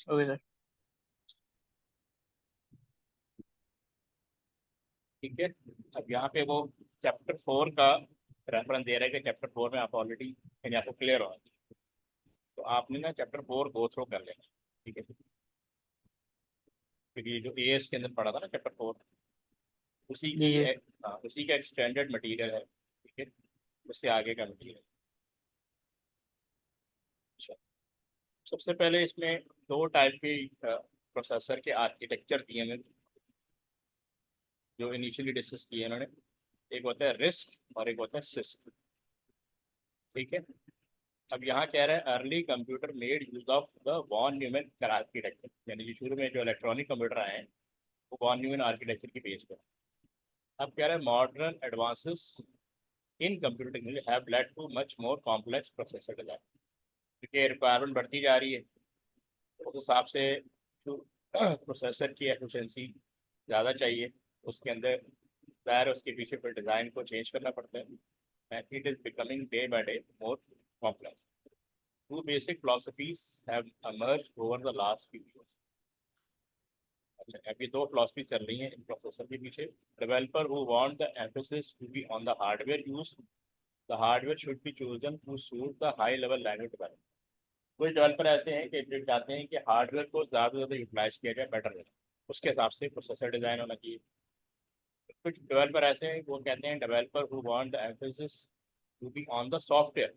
Okay sir. ठीक है। अब यहाँ पे वो चैप्टर 4 का रेफरेंस दे रहा है कि चैप्टर 4 में आप ऑलरेडी यानी आपको क्लियर हो, तो आपने ना चैप्टर 4 गो थ्रू कर लेना। ठीक है, क्योंकि जो एएस के अंदर पढ़ा था ना चैप्टर 4, उसी जी की जी। हाँ, उसी का एक्सटेंडेड मटेरियल है। ठीक है, उससे आगे का मटेरियल। अच्छा, सबसे पहले इसमें दो टाइप के प्रोसेसर के आर्किटेक्चर दिए हैं जो इनिशियली डिस्कस किए इन्होंने। एक होता है रिस्क और एक होता है सिस्क। ठीक है, अब यहाँ कह रहा है early computer made use of the von Neumann architecture, यानी कि शुरू में जो इलेक्ट्रॉनिक कंप्यूटर आए हैं वो वॉन न्यूमैन आर्किटेक्चर की बेस पर। अब कह रहा है modern advances in computer technology have led too much more complex processor design, क्योंकि रिक्वायरमेंट बढ़ती जा रही है, तो उस हिसाब से जो प्रोसेसर की एफिशिएंसी ज़्यादा चाहिए, उसके अंदर ज़ाहिर है उसके पीछे फिर डिज़ाइन को चेंज करना पड़ता है। It is becoming day by day more complex. Two basic philosophies have emerged over the last few years। अच्छा, अभी दो फिलोसफी चल रही हैं इन प्रोसेसर के पीछे। Developer who want the emphasis to be on the hardware use, the hardware should be chosen to suit the high level language development. कुछ developer ऐसे हैं कि जो चाहते हैं कि हार्डवेयर को ज़्यादा से ज़्यादा यूटिलाइज किया जाए बेटर है, उसके हिसाब से प्रोसेसर डिज़ाइन होना चाहिए। कुछ डेवलपर ऐसे हैं वो कहते हैं developer who want the emphasis to be on the software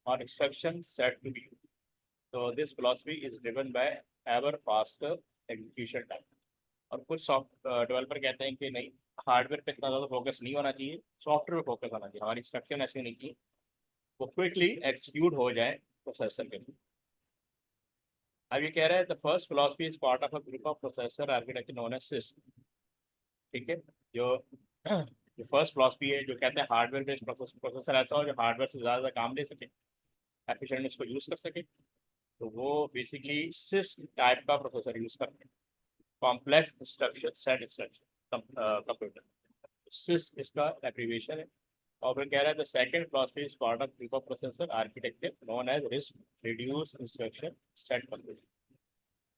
और इंस्ट्रक्शन सेट टू बी। तो this philosophy is driven by ever faster execution time. और कुछ सॉफ्ट डेवलपर कहते हैं कि नहीं, हार्डवेयर पे इतना ज़्यादा फोकस नहीं होना चाहिए, सॉफ्टवेयर पे फोकस होना चाहिए, हमारी इंस्ट्रक्शन ऐसी नहीं की वो क्विकली एक्सिक्यूट हो जाए प्रोसेसर के थ्रू। अब ये कह रहा है the first philosophy is part of a group of processor architecture known as CISC. ठीक है, जो जो फर्स्ट फिलॉसफी है जो कहते हैं हार्डवेयर बेस्ड प्रोसेसर ऐसा हो जो हार्डवेयर से ज़्यादा काम ले सके, एफिशिएंट इसको यूज़ कर सके, तो वो बेसिकली सिस्क टाइप का प्रोसेसर यूज़ करते हैं, complex instruction set instruction computer. CISC इसका एब्रीविएशन है। और फिर कह रहा है the second philosophy is part of group of processor architecture known as RISC reduce instruction set computer.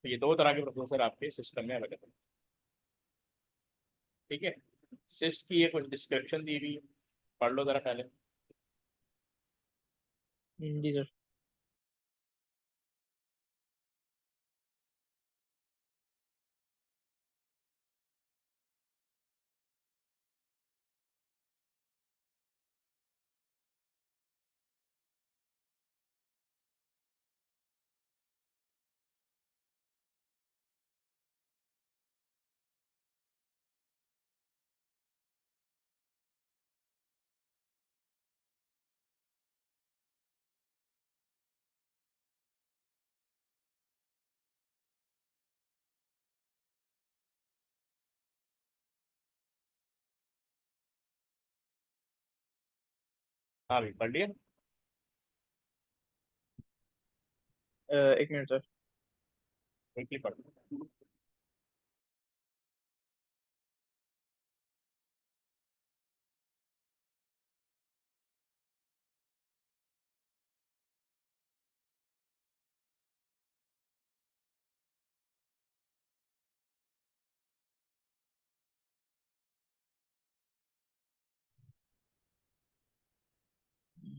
तो ये दो तरह के प्रोसेसर आपके सिस्टम में अलग है। ठीक है, सिस की ये कुछ डिस्क्रिप्शन दी हुई है, पढ़ लो जरा पहले। जी सर। हाँ भाई, पढ़ लिया। एक मिनट सर। क्विकली पढ़ लो।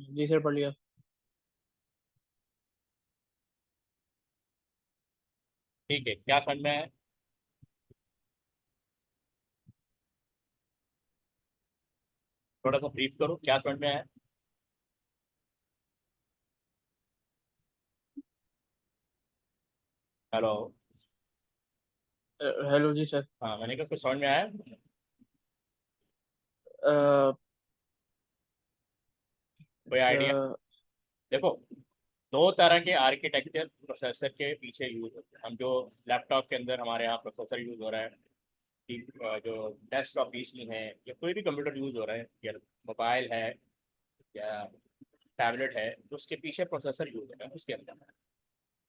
जी सर, पढ़ लिया। ठीक है, क्या समझ में है? थोड़ा सा ब्रीफ करो, क्या समझ में है? हेलो। हेलो जी सर। हाँ, मैंने कहा कुछ समझ में आया? अ, कोई आइडिया? अ, देखो, दो तरह के आर्किटेक्चर प्रोसेसर के पीछे यूज होते हैं। हम जो लैपटॉप के अंदर हमारे यहाँ प्रोसेसर यूज हो रहा है, कि जो डेस्कटॉप पीसी है या कोई भी कंप्यूटर यूज हो रहा है या मोबाइल है या टैबलेट है, तो उसके पीछे प्रोसेसर यूज होता है उसके अंदर।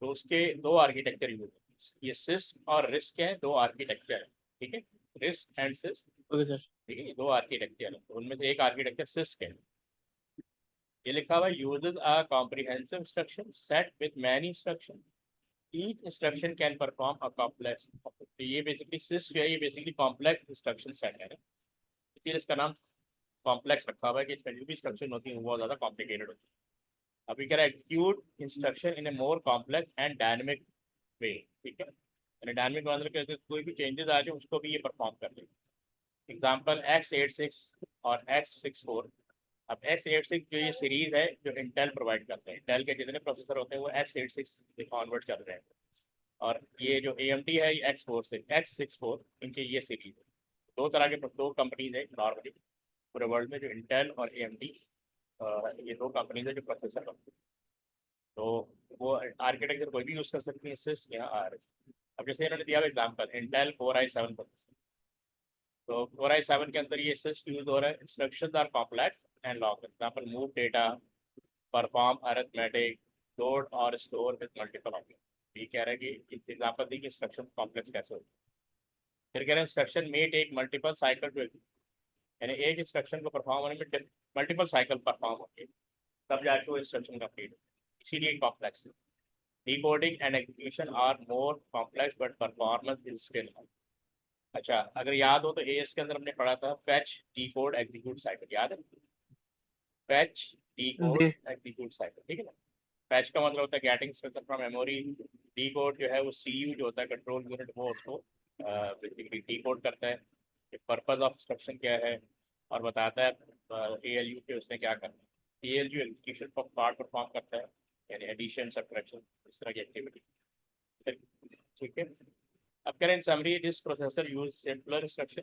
तो उसके दो आर्किटेक्चर यूज होते हैं, ये सिस्क और रिस्क है, दो आर्किटेक्चर है। ठीक है, risk and six. Okay sir. ठीक है, ये दो आर्किटेक्चर है, तो उनमें से एक आर्किटेक्चर सिस्क है। ये लिखा हुआ uses a comprehensive instruction set with many instruction. each instruction can perform a complex, तो ये बेसिकली sys जो है ये बेसिकली कॉम्प्लेक्स इंस्ट्रक्शन सेट है ना, इसीलिए इसका नाम कॉम्प्लेक्स रखा हुआ है कि इसमें जो भी इंस्ट्रक्शन होती है वो बहुत ज़्यादा कॉम्प्लिकेटेड होती है। अभी कह रहा है execute instruction in a more complex and dynamic way, ठीक है, यानी डायनेमिक मतलब कैसे कोई भी चेंजेस आ जाए उसको भी ये परफॉर्म कर देगा। एग्जाम्पल x86 और x64। अब x86 जो ये सीरीज है जो इंटेल प्रोवाइड करते हैं, इंटेल के जितने प्रोसेसर होते हैं वो x86 से कन्वर्ट कर रहे हैं, और ये जो AMD है ये x64 इनके ये सीरीज है। दो तरह के दो कंपनीज है नॉर्मली पूरे वर्ल्ड में, जो इंटेल और AMD, ये दो कंपनीज है जो प्रोसेसर बनाती हैं। तो वो आर्किटेक्चर कोई भी यूज़ कर सकती है इससे यहाँ RS। अब जैसे इन्होंने दिया example Intel Core i7 processor, तो Core i7 के अंदर ये सिस्ट यूज हो रहा है, instructions are complex and long, example move data, perform arithmetic, load और स्टोर विद मल्टीपल ऑपरेशन। ये कह रहा है कि इस एग्जांपल दी कि इंस्ट्रक्शन कॉम्प्लेक्स कैसे होती है। फिर कह रहे हैं इंस्ट्रक्शन में टेक मल्टीपल साइकिल टू, यानी एक इंस्ट्रक्शन को परफॉर्म होने में मल्टीपल साइकिल परफॉर्म होती है तब जाके वो इंस्ट्रक्शन कंप्लीट है, इसीलिए कॉम्प्लेक्स है। Decoding and execution are more complex but performance is still. अच्छा, अगर याद हो तो AS के अंदर हमने पढ़ा था फैच डीकोड एग्जीक्यूट साइकिल, याद है? फैच डीकोड जी एग्जीक्यूट साइकिल, ठीक है ना। फैच का मतलब होता है getting instruction from memory, decode जो है वो CU जो होता है कंट्रोल यूनिट, वो उसको बेसिकली डीकोड करता है कि पर्पस ऑफ इंस्ट्रक्शन क्या है, और बताता है ALU के उसने क्या करना है। ALU एग्जीक्यूशन पार्ट परफॉर्म करता है, यानी एडिशन सब्ट्रैक्शन इस तरह की एक्टिविटी, ठीक है। अब करें summary, this processor use simpler instruction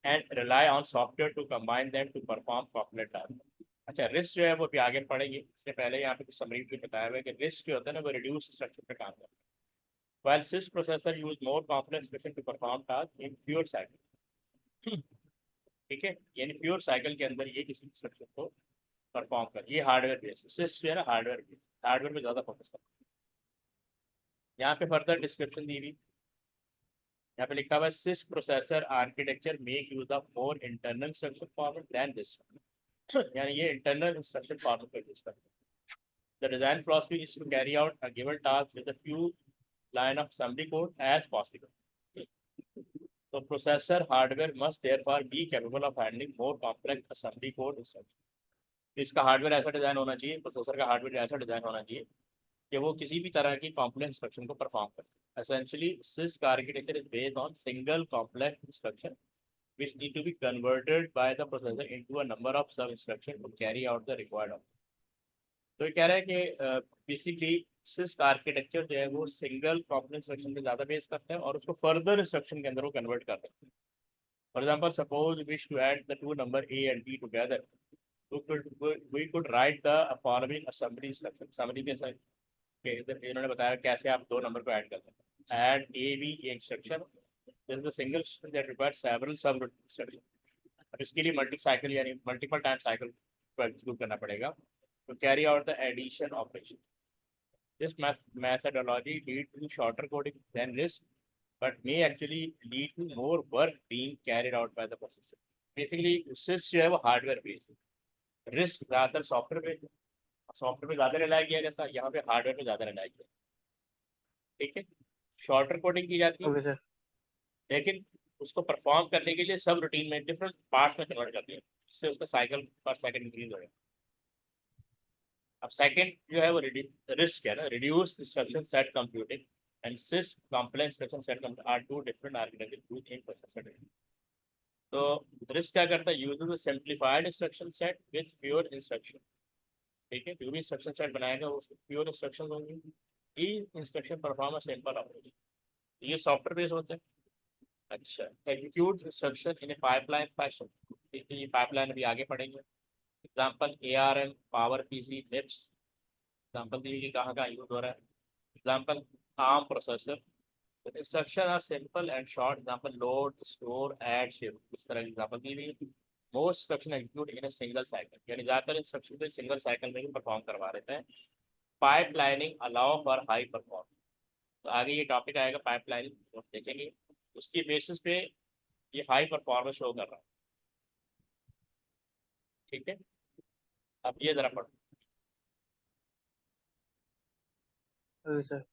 and rely on software to combine them to perform complex tasks। अच्छा, रिस्क जो है वो भी आगे पढ़ेंगे, इससे पहले यहाँ पे कुछ समरी भी बताया हुआ है कि रिस्क जो होता है ना वो रिड्यूस स्ट्रक्चर पे काम करता है, while sys processor use more complex instruction to perform tasks in fewer cycle, ठीक है, यानी प्योर साइकिल के अंदर ये किसी इंस्ट्रक्शन को परफॉर्म कर, ये हार्डवेयर बेस्ड सिस जो है ना, हार्डवेयर बेस्ड, हार्डवेयर पे ज़्यादा फोकस करता है। यहाँ पे फर्दर डिस्क्रिप्शन दी हुई, यहाँ पे लिखा हुआ है CISC processor architecture make use of more internal instruction format than this, यानी ये इंटरनल इंस्ट्रक्शन फॉर्मेट को यूज करते हैं। The design philosophy is to carry out a given task with a few line of assembly code as possible। तो processor hardware must therefore be capable of handling more complex assembly code instruction. इसका hardware ऐसा design होना चाहिए, processor का hardware ऐसा design होना चाहिए कि वो किसी भी तरह की कॉम्प्लेक्स इंस्ट्रक्शन को परफॉर्म कर सके। एसेंशियली सिस का architecture is based on single complex instruction which need to be converted by the processor into a number of sub instruction to carry out the required operation। तो ये कह रहा है कि बेसिकली सिस का आर्किटेक्चर जो है वो सिंगल कॉम्प्लेक्स इंस्ट्रक्शन पे ज़्यादा बेस करता है और उसको फर्दर इंस्ट्रक्शन के अंदर वो कन्वर्ट कर सकते हैं। For example suppose wish to add the two number A and B together, we could write the following assembly instruction। Summary के साथ के इन्होंने बताया कैसे आप दो नंबर को ऐड कर सकते हैं। Add AB instruction, this is the single instruction that requires several सब इंस्ट्रक्शन। अब इसके लिए मल्टी साइकिल यानी मल्टीपल टाइम साइकिल को एग्जीक्यूट करना पड़ेगा to carry out the addition operation। This methodology lead to shorter coding than RISC, but may actually lead to more work being carried out by the processor। Basically, SIS जो है वो hardware based है, RISC ज़्यादातर software based है, software पे ज़्यादा rely किया जाता है, यहाँ पे हार्डवेयर पे ज़्यादा रिलाई किया, ठीक है। शॉर्टर कोडिंग की जाती है, ओके सर। लेकिन उसको परफॉर्म करने के लिए सब रूटीन में डिफरेंट पार्ट्स में कन्वर्ट करते हैं, इससे उसका साइकिल पर सेकंड इंक्रीज हो जाएगा। अब सेकंड जो है वो रिस्क है ना, reduce instruction set computing and CISC complex instruction set are two different architecture used in processor. तो रिस्क क्या करता है, uses a simplified instruction set with fewer instruction, ठीक है, जो भी इंस्ट्रक्शन सेट बनाएगा वो फ्यूअर इंस्ट्रक्शन होंगे, ई instruction perform a simple operation, ये सॉफ्टवेयर बेस्ड होते हैं। अच्छा, execute instruction in a pipeline fashion, ये पाइपलाइन अभी आगे पढ़ेंगे। Example ARM, power PC, MIPS, example दीजिए कहाँ कहाँ यूज हो रहा है। Example ARM processor, instruction are simple and short, example load, store, add, shift, इस तरह की एग्जाम्पल दी हुई है। Most instruction execute in a single cycle, यानी ज़्यादातर इंस्ट्रक्शन को सिंगल साइकिल में ही परफॉर्म करवा देते हैं। Pipe lining allow for high performance, तो आगे ये टॉपिक आएगा पाइप लाइनिंग, देखेंगे उसकी बेसिस पे ये हाई परफॉर्मेंस शो कर रहा है, ठीक है। अब ये जरा पढ़ो, जी सर।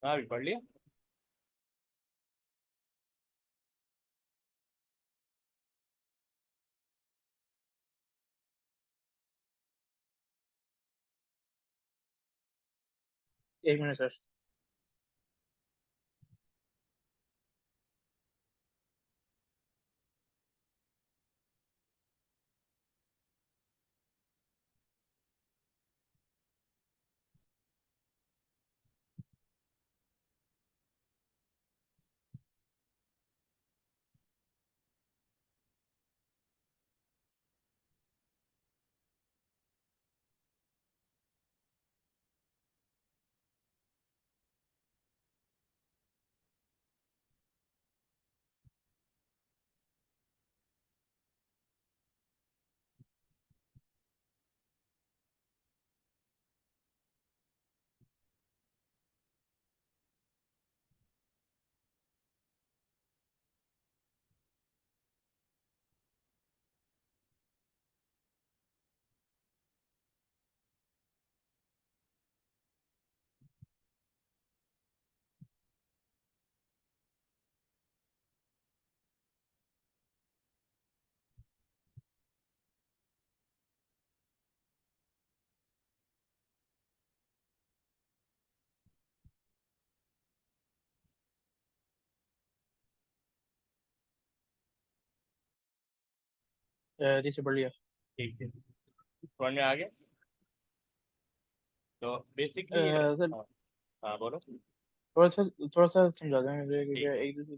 हाँ अभी पढ़ लिया। एक मिनट सर। जी सर पढ़ लिया। ठीक है, समझ में आ गया। तो बेसिकली ये सर हाँ। हाँ बोलो। थोड़ा सा समझा दें मुझे क्योंकि ठीक है। एक दूसरे।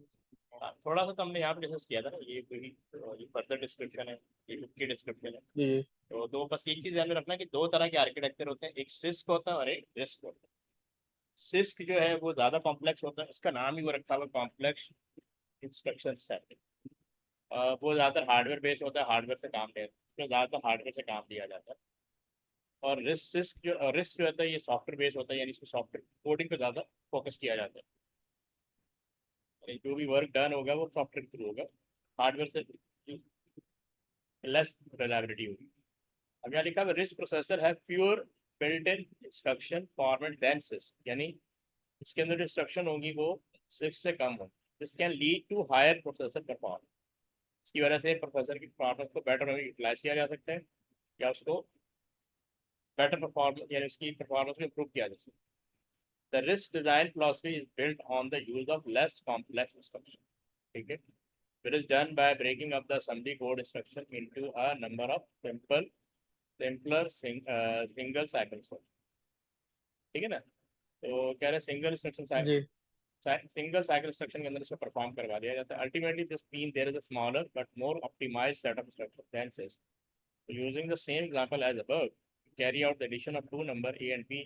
हाँ, थोड़ा सा तो हमने यहाँ पे डिस्कस किया था ना, ये कोई ये फर्दर डिस्क्रिप्शन है, ये बुक की डिस्क्रिप्शन है। जी जी। तो दो बस एक चीज ध्यान में रखना कि दो तरह के आर्किटेक्चर होते हैं, एक सिस्क होता है और एक रिस्क होता है। सिस्क जो है वो ज्यादा कॉम्प्लेक्स होता है, उसका नाम ही वो रखा हुआ कॉम्प्लेक्स इंस्ट्रक्शन सेट। वो ज्यादातर हार्डवेयर बेस्ड होता है, हार्डवेयर से काम ले तो ज्यादातर हार्डवेयर से काम लिया जाता है। और रिस्क जो होता है ये सॉफ्टवेयर बेस्ड होता है, यानी इसमें सॉफ्टवेयर कोडिंग पे ज्यादा फोकस किया जाता है। यानी जो भी वर्क डन होगा वो सॉफ्टवेयर के थ्रू होगा, हार्डवेयर से लेस रिलायबिलिटी होगी। अब यहाँ लिखा है रिस्क प्रोसेसर है fewer built in instruction format than CISC, यानी इसके अंदर जो इंस्ट्रक्शन होगी वो सिक्स से कम होगी। This can lead to higher processor performance. इसकी वजह से प्रोसेसर की परफॉर्मेंस को बेटर यूटिलाइज किया जा सकता है, या उसको बेटर परफॉर्मेंस यानी उसकी परफॉर्मेंस को इम्प्रूव किया जा सकता है। The RISC design philosophy is built on the use of less complex instruction. ठीक है, it is done by breaking up the assembly code instruction into a number of simpler single cycles. ठीक है ना। तो कह रहे सिंगल इंस्ट्रक्शन जी single cycle instruction के अंदर इसको परफॉर्म करवा दिया जाता है। Ultimately this mean there is a smaller but more optimized set of instruction then sis. Using the same example as above, carry out the addition of two number A and B,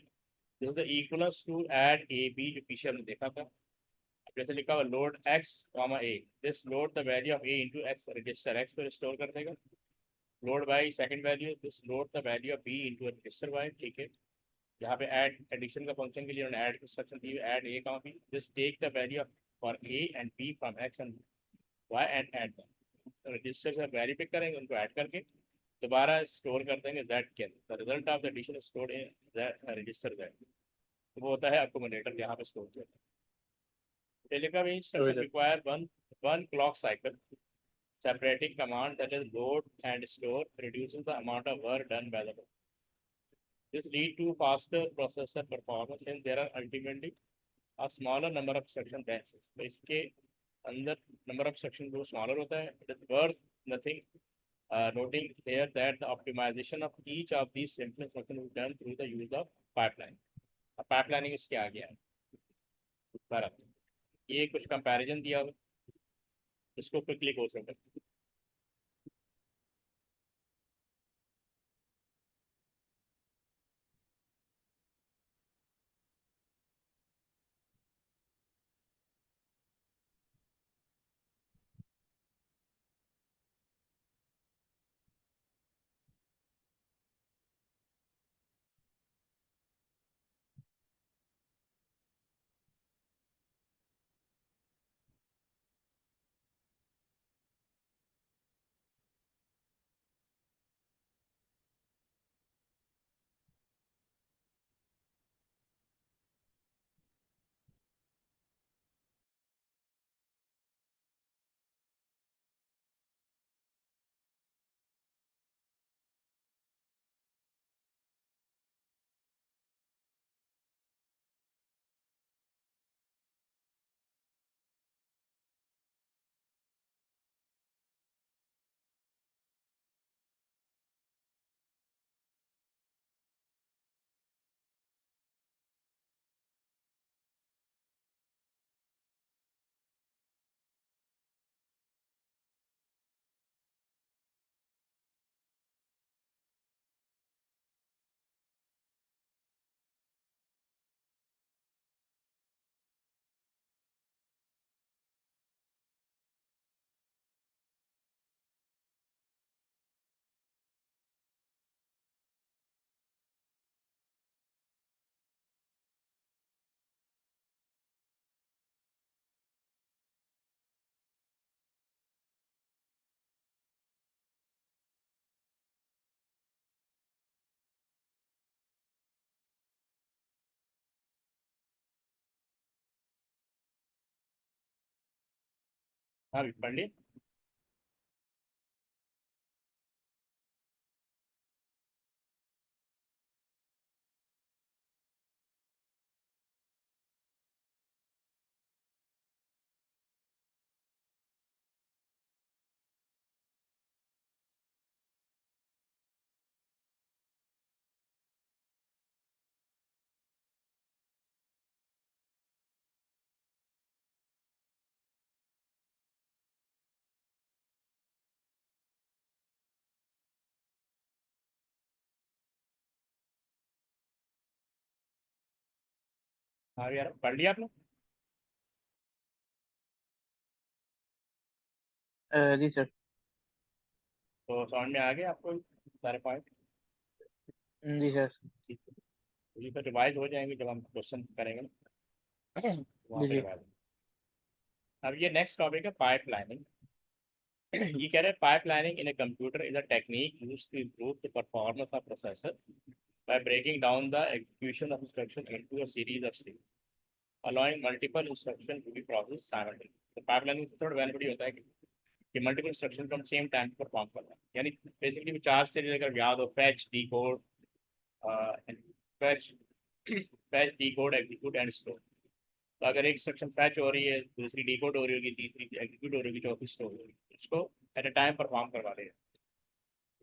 this is the equals to add A B, जो पीछे हमने देखा था। अब जैसे लिखा हुआ load X comma A, this load the value of A into X register X पर स्टोर कर देगा। Load by second value, this load the value of B into register Y. ठीक है, यहाँ पे ऐड एडिशन का फंक्शन के लिए उन्होंने ऐड इंस्ट्रक्शन दी, add A comma B, just take the value for A and B from X and Y and add them. Register से वैल्यू पिक करेंगे, उनको ऐड करके दोबारा स्टोर कर देंगे दैट के अंदर। The result of the addition stored in register that, तो वो होता है अकोमोडेटर जहाँ पे स्टोर किया। टेलीग्राम तो instruction require one clock cycle, separating command that is load and store reduces the amount of work done by the processor. This lead to faster processor performance and there are ultimately a smaller number of instruction denses. तो इसके अंदर number of instruction जो smaller होता है, it is worth nothing noting here that the optimization of each of these simple instructions is done through the use of pipeline. अब pipelining इसके आ गया है। बराबर ये कुछ कंपैरिजन दिया हुआ, इसको क्विकली गो थ्रू करते हैं। हाँ पढ़ ली। हाँ यार पढ़ लिया आपने? जी सर। तो समझ में आ गया आपको सारे पॉइंट? जी सर। ठीक है, तो ये तो रिवाइज हो जाएंगे जब हम क्वेश्चन करेंगे ना। वहाँ जी पे जी। रिवाइज। अब ये नेक्स्ट टॉपिक है पाइप लाइनिंग। ये कह रहे हैं pipelining in a computer is a technique used to improve the performance of processor by breaking down the execution of instruction into a series of steps, allowing multiple instruction to be processed simultaneously. तो pipe lining से थोड़ा benefit होता है कि multiple instruction को हम same time पर perform करना है। यानी बेसिकली चार से अगर याद हो, fetch, decode, fetch fetch decode execute and store. तो अगर एक इंस्ट्रक्शन फैच हो रही है, दूसरी डिकोड हो रही होगी, तीसरी एग्जीक्यूट हो रही होगी, चौथी स्टोर हो रही है, उसको एट अ टाइम परफॉर्म करवा रहे हैं।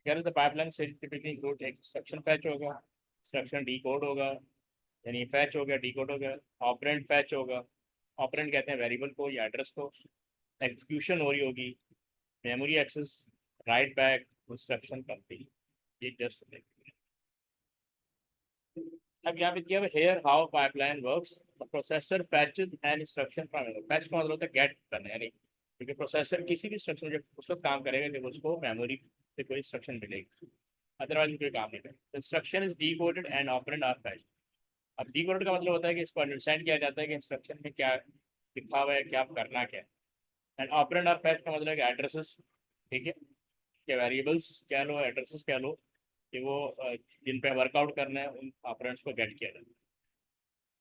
कह रहे थे पाइपलाइन से टिपिकली इंक्लूड एक इंस्ट्रक्शन फैच होगा, इंस्ट्रक्शन डिकोड होगा, यानी फैच हो गया, डिकोड हो गया, ऑपरेंड फैच होगा, ऑपरेंड कहते हैं वेरिएबल को या एड्रेस को, एग्जीक्यूशन हो रही होगी, memory access, write back, instruction complete. ये जस्ट अब यहाँ पे दिया हुआ here how pipeline works. The processor fetches an instruction from memory. Fetch का मतलब होता है गेट करना, यानी क्योंकि प्रोसेसर किसी भी इंस्ट्रक्शन जब उस वक्त काम करेगा जब उसको मेमोरी से कोई इंस्ट्रक्शन मिलेगी, अदरवाइज कोई काम नहीं करेगा। Instruction is decoded and operand are fetch. अब डीकोड का मतलब होता है कि इसको अंडरस्टैंड किया जाता है कि इंस्ट्रक्शन में क्या लिखा हुआ है, क्या करना क्या है। एंड ऑपरेंड और फैक्ट का मतलब है कि एड्रेसेस, ठीक है, क्या वेरिएबल्स कह लो, एड्रेसेस कह लो, कि वो जिन पे वर्कआउट करना है उन ऑपरेंड्स को गेट किया जाता है।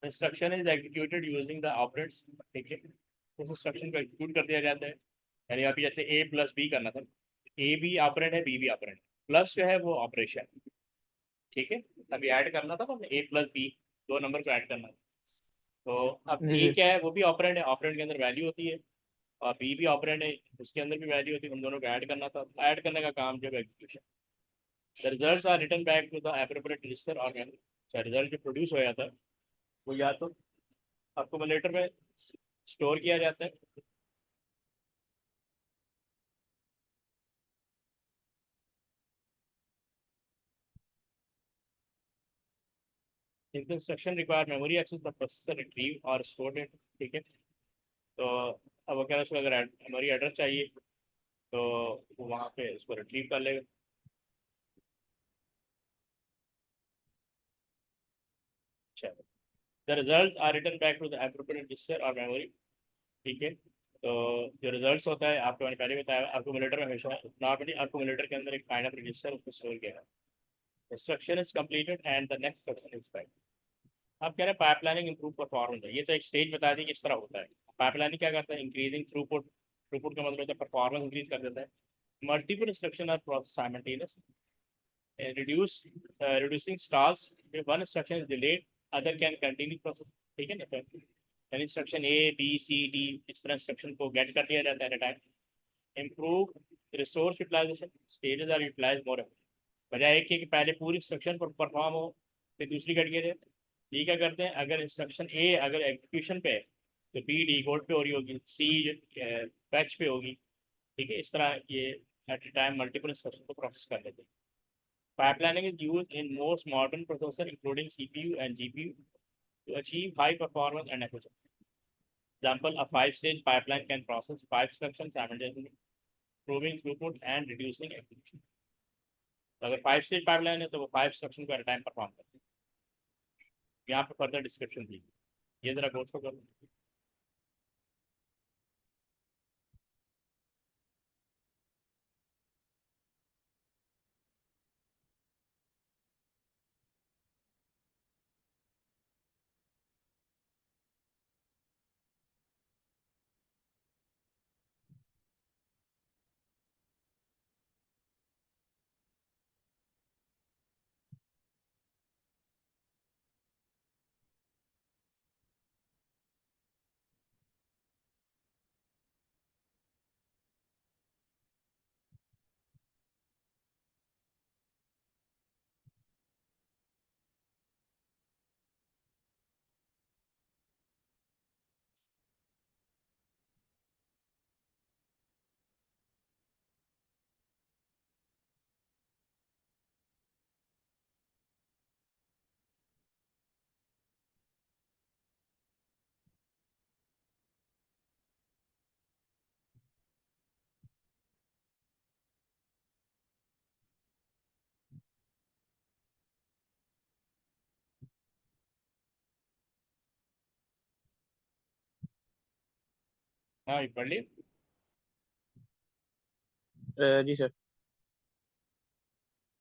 Instruction is executed using the operands, ठीक है, उस इंस्ट्रक्शन को एग्जीक्यूट कर दिया जाता है। यानी अभी जैसे ए प्लस बी करना था, ए भी ऑपरेंड है, बी भी ऑपरेंड है, प्लस जो है वो ऑपरेशन, ठीक है। अभी ऐड करना था तो ए प्लस बी, दो नंबर को ऐड करना था। तो अब जी ए सर। क्या है, वो भी ऑपरेंड है, ऑपरेंड के अंदर वैल्यू होती है, और बी भी ऑपरेंड है, उसके अंदर भी वैल्यू होती है, उन दोनों को ऐड करना था। ऐड करने का काम जो है execution. The results are return back to the appropriate register और मेमोरी। रिजल्ट जो प्रोड्यूस हो जाता है वो या तो अक्यूमुलेटर में स्टोर किया जाता है। If the instruction require memory access, the processor retrieve और store it, ठीक है। तो अब अगर उसको अगर मेमोरी एड्रेस चाहिए तो वो वहाँ पे उसको रिट्रीव कर लेगा। अच्छा, the result are return back to the appropriate register और मेमोरी, ठीक है। तो जो रिजल्ट्स होता है, आपको मैंने पहले बताया, अक्यूमुलेटर में हमेशा नॉर्मली अक्यूमुलेटर के अंदर एक काइंड ऑफ रजिस्टर उसको स्टोर किया है। Instruction is completed and the next instruction is back. आप कह रहे हैं पाइपलाइनिंग इंप्रूव परफॉर्मेंस है, ये तो एक स्टेज बता दी किस तरह होता है। पाइपलाइनिंग क्या करता है, इंक्रीजिंग थ्रूपुट, थ्रूपुट का मतलब होता है परफॉर्मेंस इंक्रीज कर देता है। Multiple instruction are process simultaneous, reduce reducing stalls, one instruction is delayed other can continue process, ठीक है ना। यानी instruction A B C D इस तरह इंस्ट्रक्शन को गेट कर दिया जाता है at a time. Improve resource utilisation, stages are utilise more, बजाय एक कि पहले पूरी इंस्ट्रक्शन पर परफॉर्म हो फिर दूसरी कट के दे। ये क्या करते हैं, अगर इंस्ट्रक्शन ए अगर एग्जीक्यूशन पे है तो बी डी कोड पे हो रही होगी, सी पैच पे होगी, ठीक है। इस तरह ये at a time multiple instruction को प्रोसेस कर लेते हैं। Pipelining is use in most modern processor including CPU and GPU to achieve high performance and efficiency. Example, a five-stage pipeline can process five instructions simultaneously, improving throughput and reducing execution. तो अगर five stage pipeline है तो वो five instruction को at time perform करते हैं। यहाँ पे फर्दर डिस्क्रिप्शन दी, ये जरा गो थ्रू करो। हाँ, ये पढ़ ली। जी सर।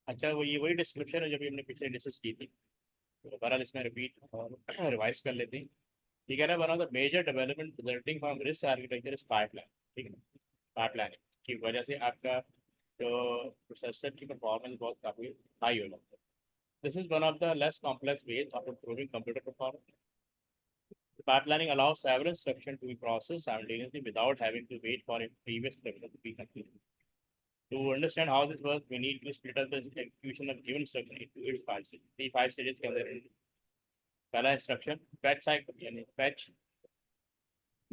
अच्छा, वो ये वही डिस्क्रिप्शन है जब हमने पिछले डिस्कस की थी, तो दोबारा इसमें रिपीट और रिवाइज कर लेते हैं। ठीक है ना, one of the major development resulting from RISC architecture is pipeline, ठीक है ना। पाइपलाइनिंग की वजह से आपका जो प्रोसेसर की परफॉर्मेंस बहुत काफ़ी हाई हो जाता है। This is one of the less complex ways of improving computer performance. Pipelining allows several instructions to be processed simultaneously without having to wait for a previous instruction to be completed. To understand how this works, we need to split up the execution of given instruction into its five stages. The five stages के अंदर पहला instruction fetch cycle यानी fetch,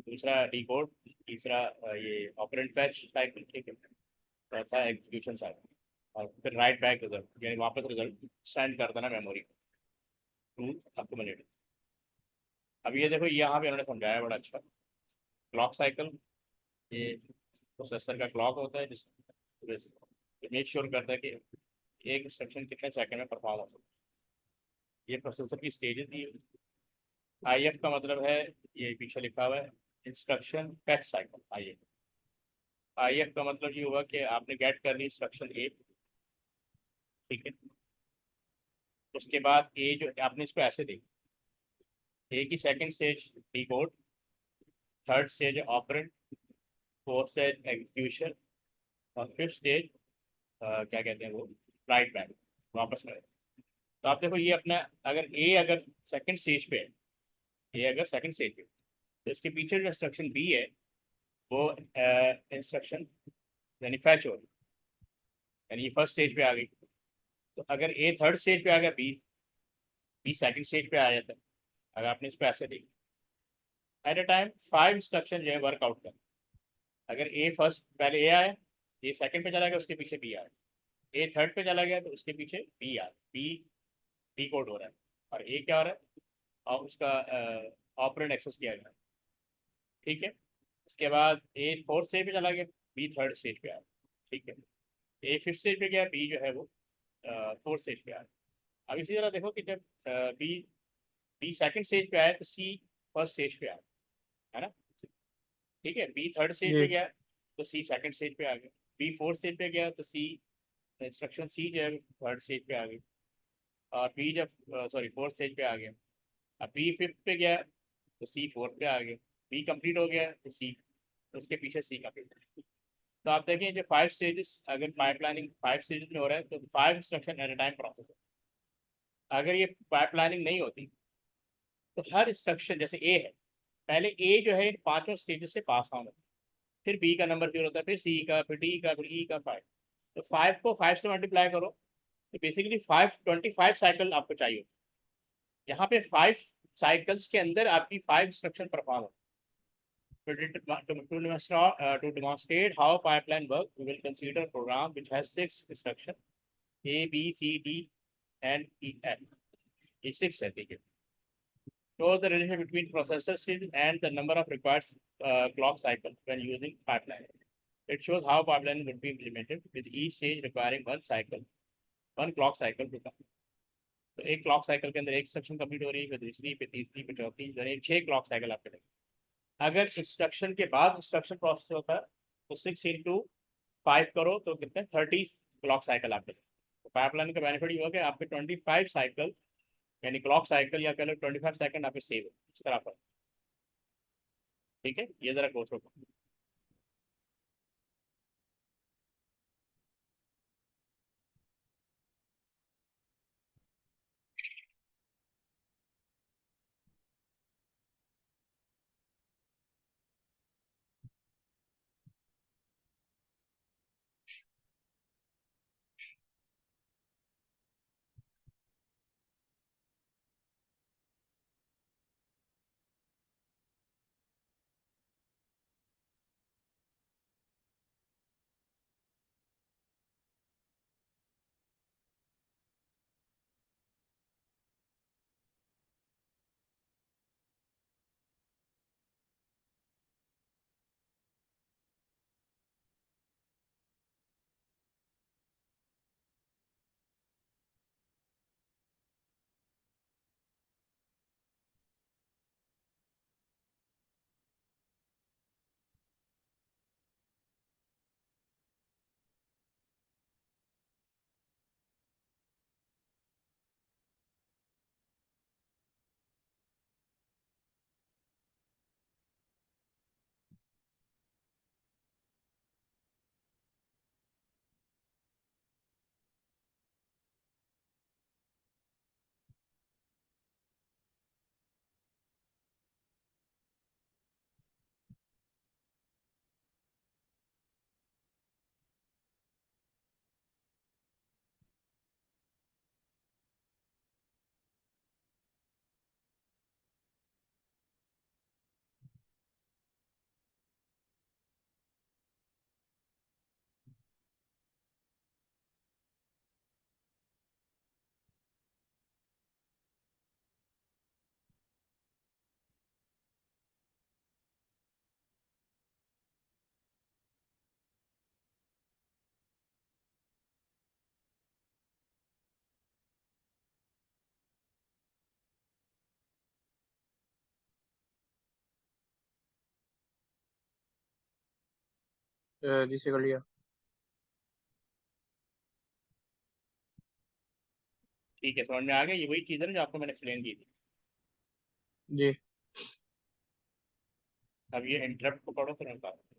दूसरा decode, तीसरा ये operand fetch cycle, ठीक है, चौथा एग्जीक्यूशन साइकिल, और फिर राइट बैक रिजल्ट यानी वापस रिजल्ट सेंड कर देना मेमोरी टू अक्यूमुलेटर। अब ये देखो यहाँ पे उन्होंने समझाया बड़ा अच्छा। क्लॉक साइकिल, ये प्रोसेसर का क्लॉक होता है जिस मेक श्योर करता है कि एक इंस्ट्रक्शन कितने सेकंड में परफॉर्म हो सकता है। ये प्रोसेसर की स्टेजेस दी है। IF का मतलब है, ये पीछे लिखा हुआ है, इंस्ट्रक्शन फैक्ट साइकिल। IF का मतलब ये हुआ कि आपने गेट कर ली इंस्ट्रक्शन ए, ठीक है। उसके बाद ए जो आपने इसको ऐसे देखा, ए की second stage decode, third stage operand, fourth stage execution, और फिफ्थ स्टेज क्या कहते हैं वो, राइट बैक, वापस करें। तो आप देखो ये अपना, अगर सेकंड स्टेज पे है, ए अगर सेकंड स्टेज पे है, तो इसके पीछे जो इंस्ट्रक्शन बी है वो इंस्ट्रक्शन यानी फैच हो रही, यानी ये फर्स्ट स्टेज पे आ गई। तो अगर ए थर्ड स्टेज पे आ गया, बी बी सेकंड स्टेज पे आ जाता है। अगर आपने इसको ऐसे देखा, एट अ टाइम 5 इंस्ट्रक्शन जो है वर्कआउट कर, अगर ए फर्स्ट पहले ए आया, ए सेकंड पे चला गया, उसके पीछे बी आया, ए थर्ड पे चला गया तो उसके पीछे बी आया, बी डी कोड हो रहा है, और ए क्या हो रहा है, और उसका ऑपरेंड एक्सेस किया गया, ठीक है। उसके बाद ए फोर्थ स्टेज पे चला गया, बी थर्ड स्टेज पे आया, ठीक है। ए फिफ्थ स्टेज पे गया, बी जो है वो फोर्थ स्टेज पे आया। अब इसी तरह देखो कि जब बी बी सेकंड स्टेज पे आया तो सी फर्स्ट स्टेज पे आया, है ना, ठीक है। बी थर्ड स्टेज पे जी गया तो सी सेकंड स्टेज पे आ गया, बी फोर्थ स्टेज पे गया तो सी इंस्ट्रक्शन सी जो है थर्ड स्टेज पे आ गई, और बी जब सॉरी फोर्थ स्टेज पे आ गया। अब बी फिफ्थ पे गया तो सी फोर्थ पे आ गया, बी कंप्लीट हो गया तो सी, तो उसके पीछे सी कंप्लीट। तो आप देखें जो 5 स्टेजेस, अगर पाइपलाइनिंग 5 स्टेजेस में हो रहा है तो 5 instruction eight a time process है। अगर ये पाइपलाइनिंग नहीं होती तो हर इंस्ट्रक्शन, जैसे ए है, पहले ए जो है इन पांचों स्टेजेस से पास ऑन होता है, फिर बी का नंबर फिर होता है, फिर सी का, फिर डी का, फिर ई का, 5। तो 5 को 5 से मल्टीप्लाई करो तो बेसिकली 525 साइकिल आपको चाहिए। यहाँ पे 5 साइकिल्स के अंदर आपकी 5 इंस्ट्रक्शन परफॉर्म हो। To demonstrate how pipeline work, we will consider a program which has 6 instructions A, B, C, D, and E, F. ये 6 है, ठीक है। Show the relation between processor speed and the number of required clock cycle when using pipeline. It shows how pipeline would be implemented with each stage requiring one clock cycle to come. तो एक clock cycle के अंदर एक instruction complete हो रही है, फिर दूसरी, फिर तीसरी, फिर चौथी, यानी 6 क्लॉक साइकिल आपके लगे। अगर इंस्ट्रक्शन के बाद इंस्ट्रक्शन प्रोसेस होता है तो 6 × 5 करो तो कितने 30 क्लॉक साइकिल आपके। तो पाइपलाइन का बेनिफिट ये होगा कि आपके 25 साइकिल, यानी क्लॉक साइकिल या कह लो 25 सेकंड आपके सेव है इस तरह पर, ठीक है। ये जरा गो थ्रू। जी से कर लिया। ठीक है, समझ में आ गया, ये वही चीज़ है ना जो आपको मैंने एक्सप्लेन की थी। जी। अब ये इंटरप्ट को पढ़ो फिर हम बात करें।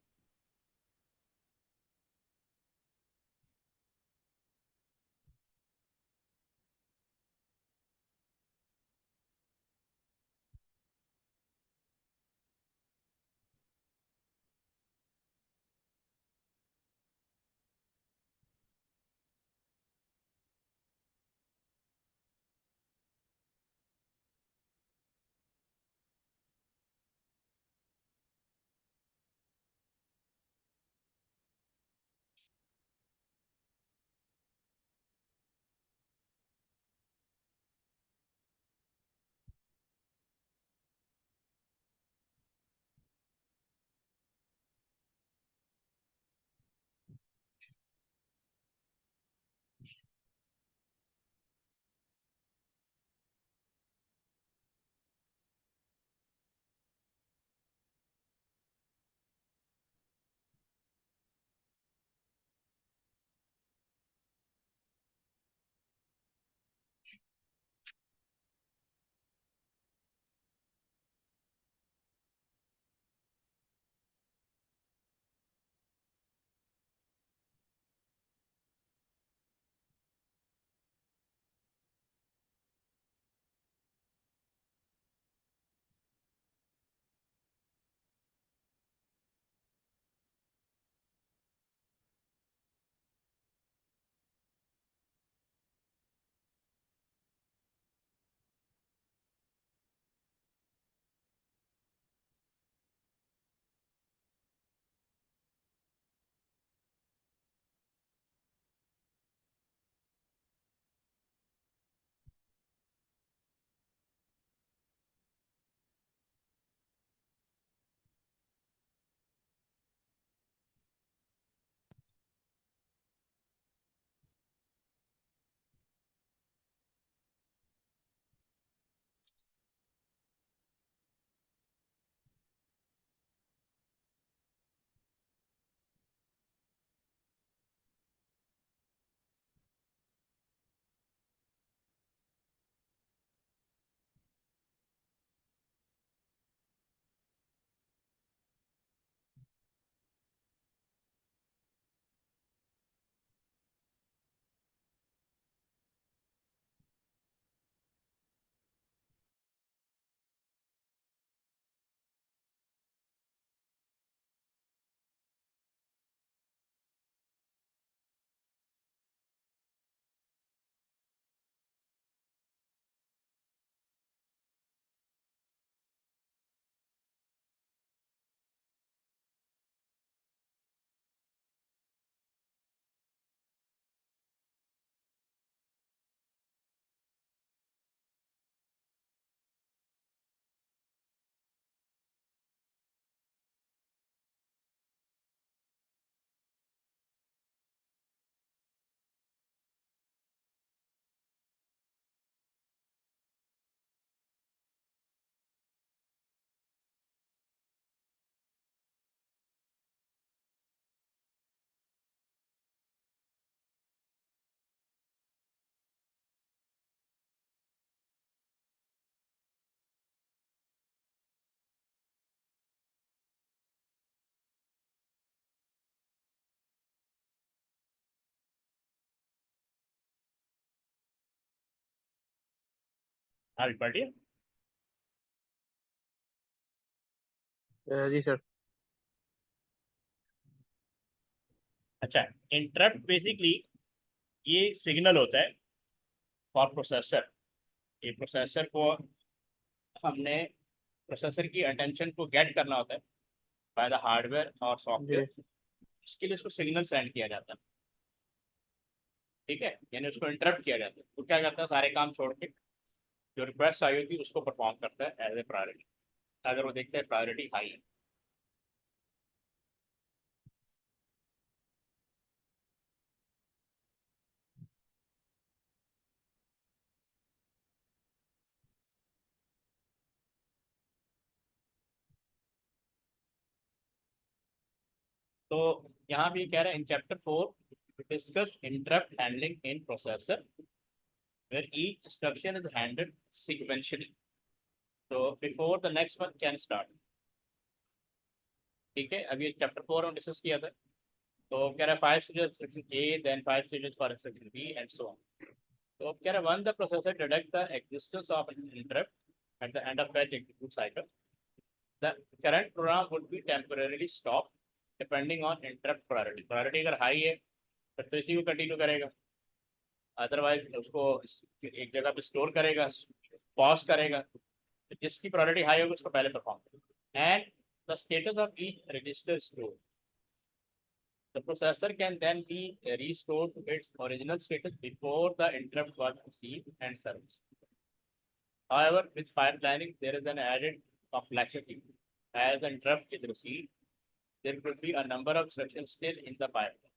हाँ पढ़िए। जी सर। अच्छा, इंटरप्ट बेसिकली ये सिग्नल होता है फॉर प्रोसेसर। ये प्रोसेसर को हमने प्रोसेसर की अटेंशन को गेट करना होता है बाय द हार्डवेयर और जी। सॉफ्टवेयर। इसके लिए उसको सिग्नल सेंड किया जाता है। ठीक है, यानी उसको इंटरप्ट किया जाता है, वो क्या करता है, सारे काम छोड़ के जो रिक्वेस्ट आई होती है उसको परफॉर्म करता है एज ए प्रायोरिटी, अगर वो देखता है प्रायोरिटी हाई है। तो यहाँ भी कह रहा है in chapter 4 discuss interrupt handling in processor where each instruction is handled sequentially. So before the next one can start. ठीक है, अभी चैप्टर 4 में डिस्कस किया था, तो कह रहा है 5 stages instruction A, then 5 stages for instruction B and so on. तो कह रहा है when the processor detects the existence of an interrupt at the end of fetch execute cycle, the current program would be temporarily stopped depending on interrupt priority. Priority अगर high है फिर तो इसी को कंटिन्यू करेगा, अदरवाइज उसको एक जगह पे स्टोर करेगा, पॉज करेगा, जिसकी प्रायोरिटी हाई होगी उसको पहले परफॉर्म करेगा. And the status of each resistor store, the processor can then be restored to its original status before the interrupt was received and serviced. However, with pipelining there is an added complexity. As the interrupt is received, there could be a number of instructions still in the pipeline.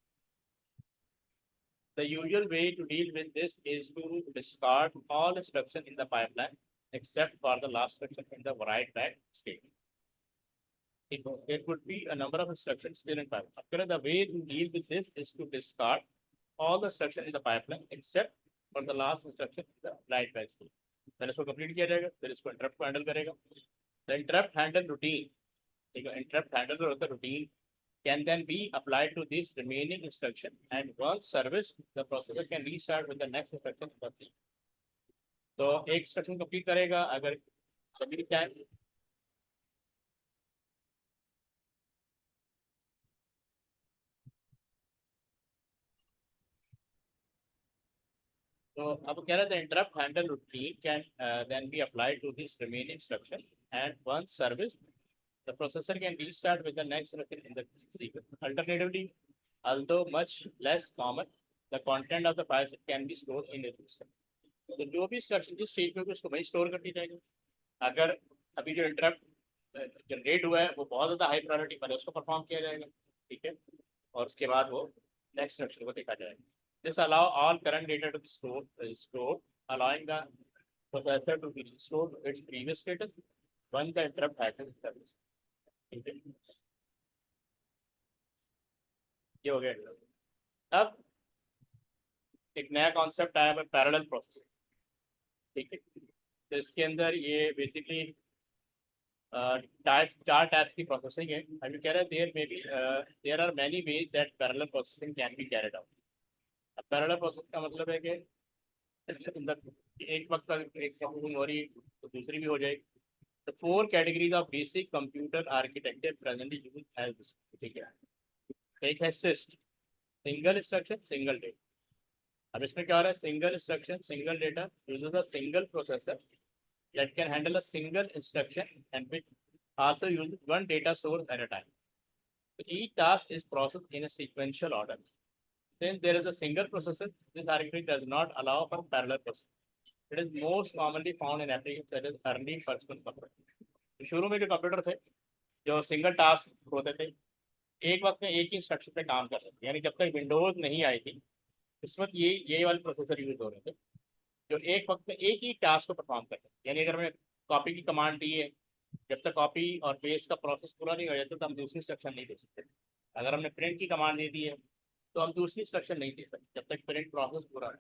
The usual way to deal with this is to discard all instructions in the pipeline except for the last instruction in the write back state. There could be a number of instructions still in pipeline. The way to deal with this is to discard all the instructions in the pipeline except for the last instruction in the write back state. Then इसको complete किया जाएगा, फिर इसको interrupt को handle करेगा. The interrupt handle routine, interrupt handle routine can then be applied to this remaining instruction, and once serviced, the processor can restart with the next instruction. तो एक instruction complete करेगा, अगर complete time तो अब कह रहा है interrupt handle routine can then be applied to this remaining instruction, and once serviced, the processor can restart with the next instruction in the sequence. Alternatively, although much less common, the content of the file can be stored in a register. तो जो भी instruction जिस stage में उसको वही store करती जाएगी. अगर अभी जो इंटरप्ट जनरेट हुआ है वो बहुत ज़्यादा हाई प्रायोरिटी पर है, उसको परफॉर्म किया जाएगा, ठीक है, और उसके बाद वो नेक्स्ट इंस्ट्रक्शन को देखा जाएगा. This allow all current data to be stored, allowing the processor to be restored to its previous status when the interrupt has been established. ठीक है, ये हो गया. अब एक नया कॉन्सेप्ट आया है पैरेलल प्रोसेसिंग. ठीक है, तो इसके अंदर ये बेसिकली चार टाइप्स की प्रोसेसिंग है. अभी कह रहे हैं there are many ways that parallel processing can be carried out. अब पैरेलल प्रोसेसिंग का मतलब है कि एक वक्त पर एक प्रोसेसिंग हो रही तो दूसरी भी हो जाएगी. The 4 categories of basic computer architecture presently used as this. ठीक है, एक है cyst, single instruction single data. अब इसमें क्या हो रहा है, single instruction single data uses a single processor that can handle a single instruction and which also uses one data source at a time. So each task is processed in a sequential order. Since there is a single processor, this architecture does not allow for parallel processing. It is most commonly found in applications such as early personal computer. शुरू में जो computer थे जो single task होते थे, एक वक्त में एक ही इंस्ट्रक्शन पे काम कर सकते, यानी जब तक विंडोज नहीं आई थी उस वक्त ये वाले प्रोसेसर यूज हो रहे थे जो एक वक्त में एक ही टास्क को परफॉर्म करते हैं. यानी अगर मैंने कॉपी की कमांड दी है, जब तक कॉपी और पेस्ट का प्रोसेस पूरा नहीं हो जाता तो हम दूसरी इंस्ट्रक्शन नहीं दे सकते. अगर हमने प्रिंट की कमांड दे दी है तो हम दूसरी इंस्ट्रक्शन नहीं दे सकते जब तक प्रिंट प्रोसेस पूरा है.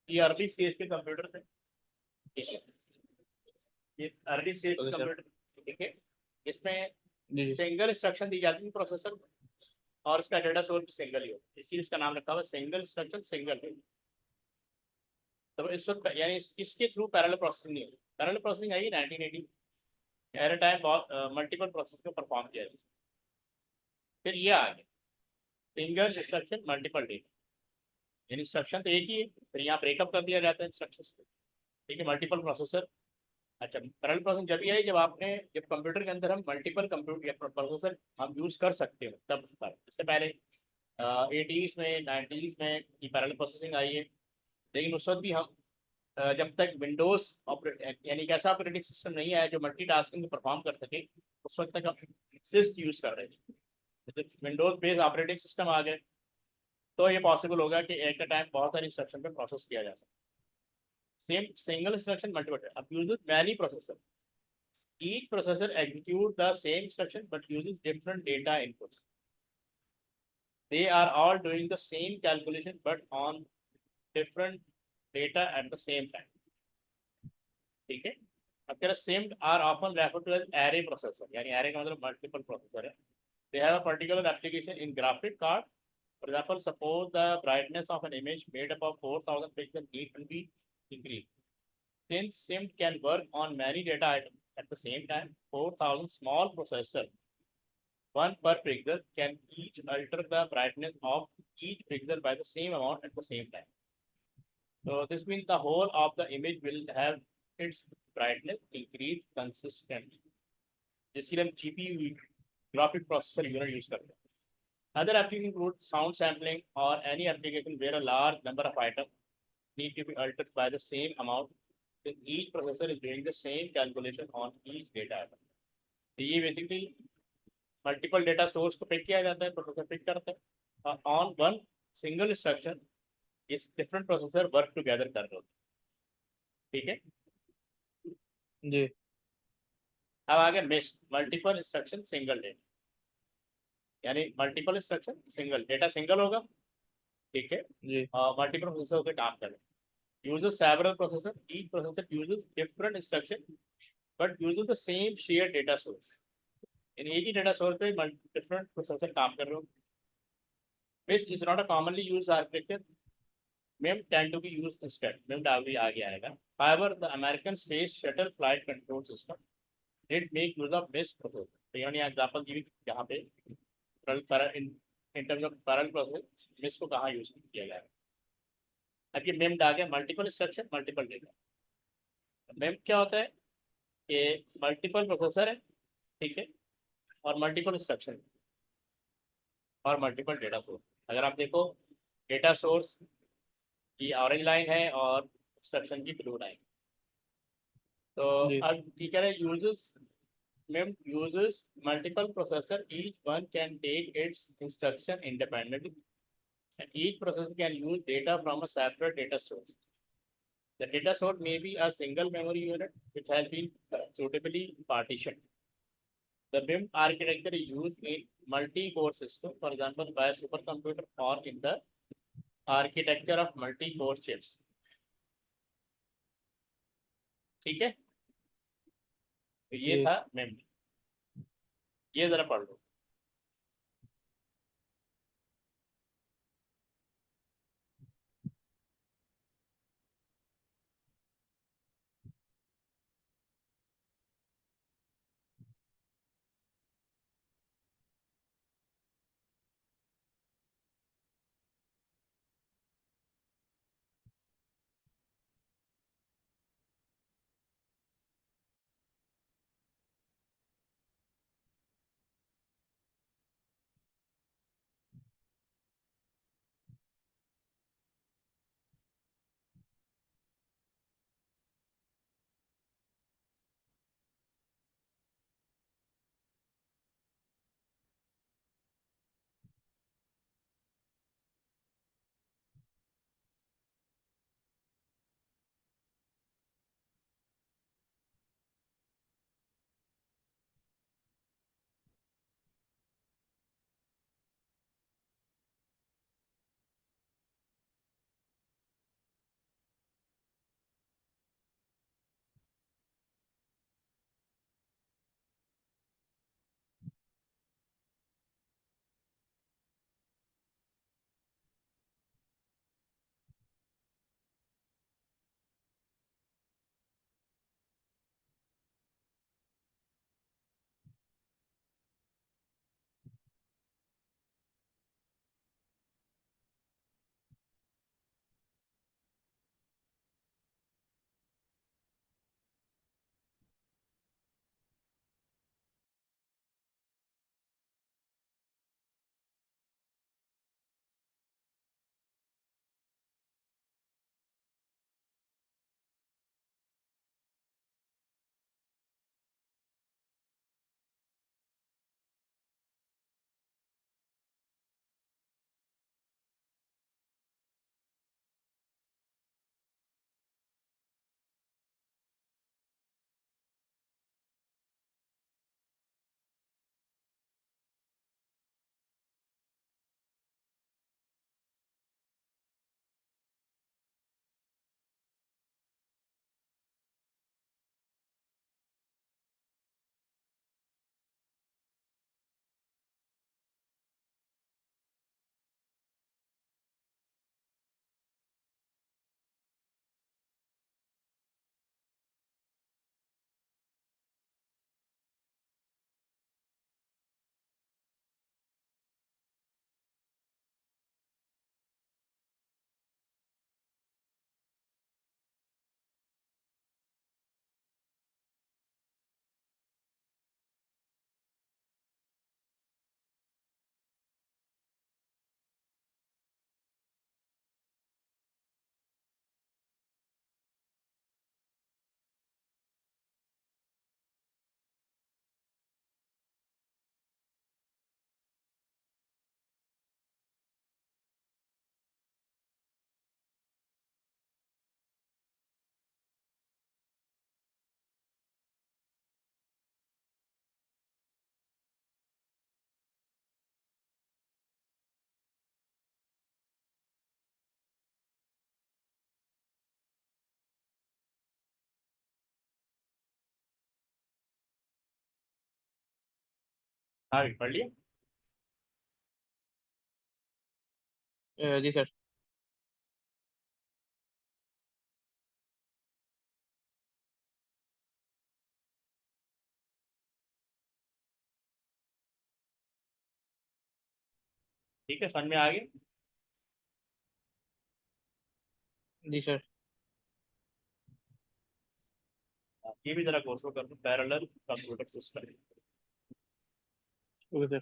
ये अर्ली स्टेज के कंप्यूटर थे, ठीक है, ये अर्ली स्टेज के कंप्यूटर, ठीक है, इसमें सिंगल इंस्ट्रक्शन दी जाती है प्रोसेसर को और इसका डेटा सोर्स भी सिंगल ही हो, इसी इसका नाम रखा हुआ सिंगल इंस्ट्रक्शन सिंगल डेटा. तो इस वक्त यानी इसके थ्रू पैरेलल प्रोसेसिंग नहीं होती. Parallel processing I 1980 eight a time बहुत मल्टीपल प्रोसेस को परफॉर्म किया जाता. फिर ये आ गया सिंगल इंस्ट्रक्शन मल्टीपल डेटा, यानी इंस्ट्रक्शन तो एक ही है, फिर यहाँ ब्रेकअप कर दिया जाता है इंस्ट्रक्शंस को, ठीक है, मल्टीपल प्रोसेसर. अच्छा, पैरेलल प्रोसेसिंग जब आई जब कंप्यूटर के अंदर हम मल्टीपल कंप्यूटर या प्रोसेसर हम यूज़ कर सकते हो तब. इससे पहले 80s में 90s में ये पैरेलल प्रोसेसिंग आई है, लेकिन उस वक्त भी हम जब तक विंडोज यानी एक ऐसा ऑपरेटिंग सिस्टम नहीं आया जो मल्टीटास्किंग परफॉर्म कर सके, उस वक्त तक हम सिस्ट यूज कर रहे थे. जब विंडोज बेस्ड ऑपरेटिंग सिस्टम आ गए तो ये पॉसिबल होगा कि एक टाइम बहुत सारी इंस्ट्रक्शन पे प्रोसेस किया जा सके. Same single instruction multiple. अब uses many processor, each processor execute the same instruction but uses different data inputs. they are all doing the same calculation but on different data at the same time. ठीक है. अब तेरा SIMD are often referred to as array processor. यानी array का मतलब multiple processor है. They have a particular application in graphic card. For example, suppose the brightness of an image made up of 4,000 pixels need to be increased. Since SIMD can work on many data items at the same time, 4,000 small processors, one per pixel, can each alter the brightness of each pixel by the same amount at the same time. So this means the whole of the image will have its brightness increase consistently. जिसके लिए हम GPU graphic processor unit use करते हैं. Other applications include sound sampling or any application where a large number of items need to be altered by the same amount. Then each processor is doing the same calculation on each data item. तो ये basically multiple data source को pick किया जाता है, processor pick करता है, और on one single instruction इस different processor work together कर रहे होते हैं. ठीक है. जी. अब आगे MISD multiple instruction single data, यानी multiple instruction single data single होगा. ठीक है. जी. और मल्टीपल प्रोसेसर होकर काम करें. uses several processor, each processor uses different instruction but uses the same shared data source. इन एक ही डेटा सोर्स पे डिफरेंट प्रोसेसर काम कर रहे हो. This is not a commonly used architecture. MEM tend to be used instead. MEM अभी आगे आएगा. However, the American Space Shuttle Flight Control System did make use of this processor. तो यानी एग्जांपल दी यहाँ पे in terms of parallel process MIS को कहाँ use किया गया है. अब ये MEM आ गया multiple instruction multiple data. MEM क्या होता है कि मल्टीपल प्रोसेसर है. ठीक है. और मल्टीपल इंस्ट्रक्शन और मल्टीपल डेटा सोर्स. अगर आप देखो डेटा सोर्स की ऑरेंज लाइन है और इंस्ट्रक्शन की ब्लू लाइन. तो जी. अब ये कह रहे हैं users MEM uses multiple processor. Each one can take its instruction independently, and each processor can use data from a separate data source. The data source may be a single memory unit which has been suitably partitioned. The MEM architecture is used in multi-core system, for example, by a supercomputer or in the architecture of multi-core chips. ठीक है. तो ये जी. था MEM. ये जरा पढ़ लो. हाँ पढ़ लिया। जी सर। ठीक है, समझ में आ गया। जी सर। ये भी जरा कोर्स कर लो, parallel computer system. Okay sir.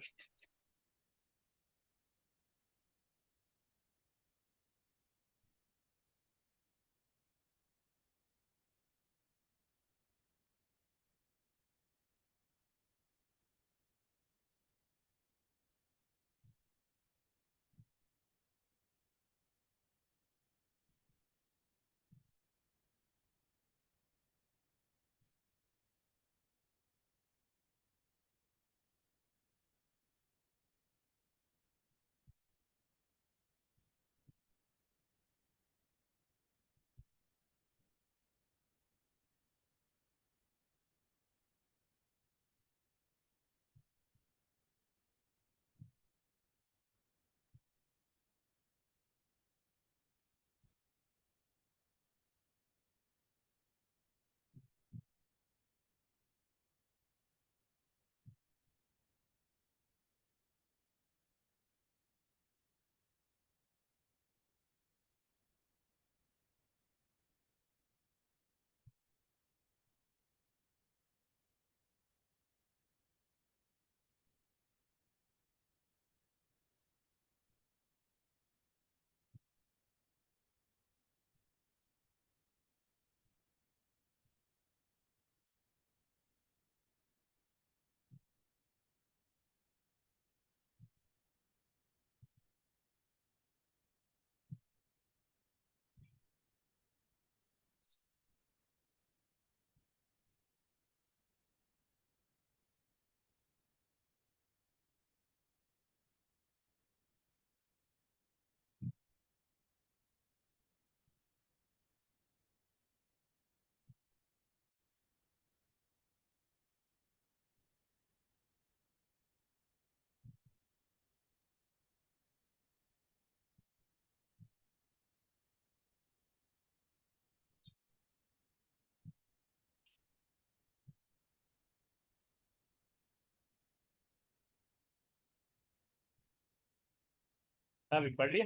हाँ भी पढ़ लिया।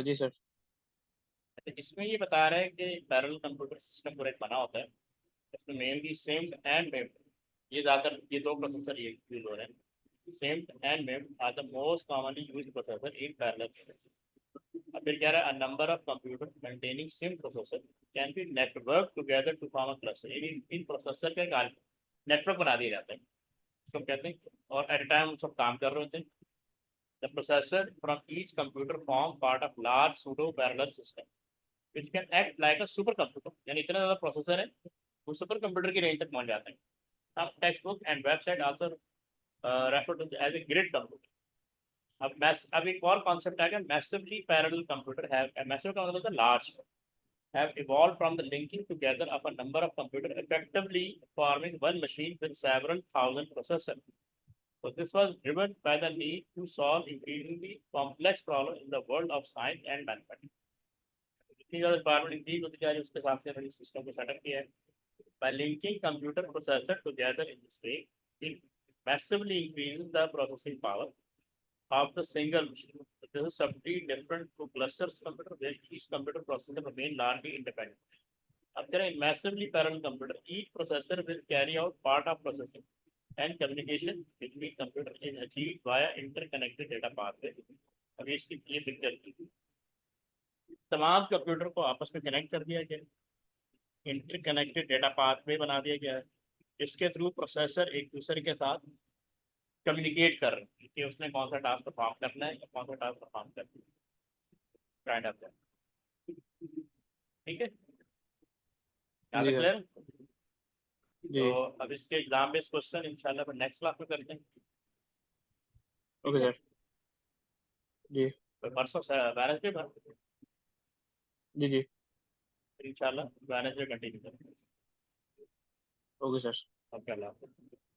जी सर। अच्छा, इसमें ये बता रहा है कि पैरेलल कंप्यूटर सिस्टम पूरा एक बना होता है। इसमें मेनली सेम्ड एंड मेम्ड, ये ज़्यादातर ये दो प्रोसेसर ये यूज हो रहे हैं। SIMD and MIMD are the most commonly used processor in parallel. अब फिर कह रहा है, a number of computer containing same processor can be network together to form a cluster. यानी इन प्रोसेसर का नेटवर्क बना दिया जाता है, इसको कहते हैं। और एट ए टाइम सब काम कर रहे होते हैं। The processor from each computer form part of large pseudo parallel system which can act like a super computer। यानी इतना ज़्यादा प्रोसेसर है, वो सुपर कंप्यूटर की रेंज तक पहुंच जाते हैं। अब text book and website also refer to as a grid computer. अब एक और कॉन्सेप्ट आ गया, मैसिवली पैरेलल कंप्यूटर है। मैसिव का मतलब large, have evolved from the linking together of a number of computers, effectively forming one machine with several thousand processors. So this was driven by the need to solve increasingly complex problems in the world of science and mathematics। जितनी ज़्यादा requirement increase होती जा रही है उसके हिसाब से मैंने सिस्टम को सेटअप किया है। By linking computer processor together in this way, it massively increases the processing power of the single machine. This is subtly different to clusters computer where each computer processor remain largely independent. After a massively parallel computer, each processor will carry out part of processing and communication between computer is achieved via interconnected data pathway। अब इसकी ये picture, तमाम computer को आपस में connect कर दिया गया, इंटरकनेक्टेड डेटा पाथवे बना दिया गया है। इसके थ्रू प्रोसेसर एक दूसरे के साथ कम्युनिकेट कर रहे हैं कि उसने कौन सा टास्क परफॉर्म करना है या कौन सा टास्क परफॉर्म करना है। Kind of that. ठीक है, यहाँ जी तक सर। क्लियर। जी। तो अब इसके एग्जाम बेस्ड क्वेश्चन इंशाल्लाह नेक्स्ट क्लास में करते हैं। ठीक ओके है, सर। जी। तो परसों वेडनेसडे पर जी। जी। इंशाल्लाह वेडनेसडे कंटिन्यू करेंगे। Okay sir. आपका अल्लाह हाफ़िज़।